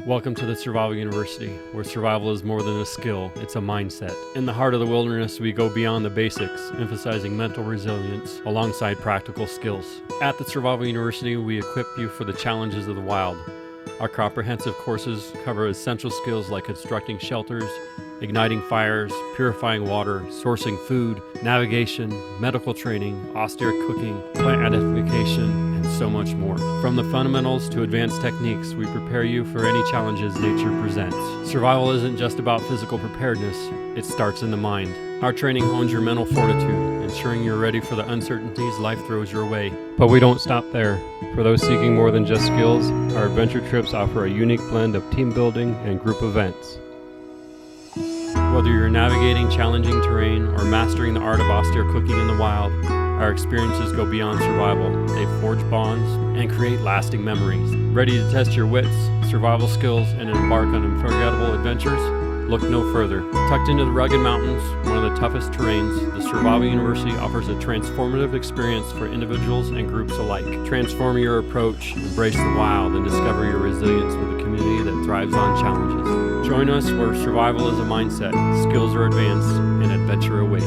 Welcome to the Survival University, where survival is more than a skill, it's a mindset. In the heart of the wilderness, we go beyond the basics, emphasizing mental resilience alongside practical skills. At the Survival University, we equip you for the challenges of the wild. Our comprehensive courses cover essential skills like constructing shelters, igniting fires, purifying water, sourcing food, navigation, medical training, austere cooking, plant identification, and so much more. From the fundamentals to advanced techniques, we prepare you for any challenges nature presents. Survival isn't just about physical preparedness, it starts in the mind. Our training hones your mental fortitude, ensuring you're ready for the uncertainties life throws your way. But we don't stop there. For those seeking more than just skills, our adventure trips offer a unique blend of team building and group events. Whether you're navigating challenging terrain or mastering the art of austere cooking in the wild, our experiences go beyond survival. They forge bonds and create lasting memories. Ready to test your wits, survival skills, and embark on unforgettable adventures? Look no further. Tucked into the rugged mountains, one of the toughest terrains, the Survival University offers a transformative experience for individuals and groups alike. Transform your approach, embrace the wild, and discover your resilience with a community that thrives on challenges. Join us where survival is a mindset, skills are advanced, and adventure awaits.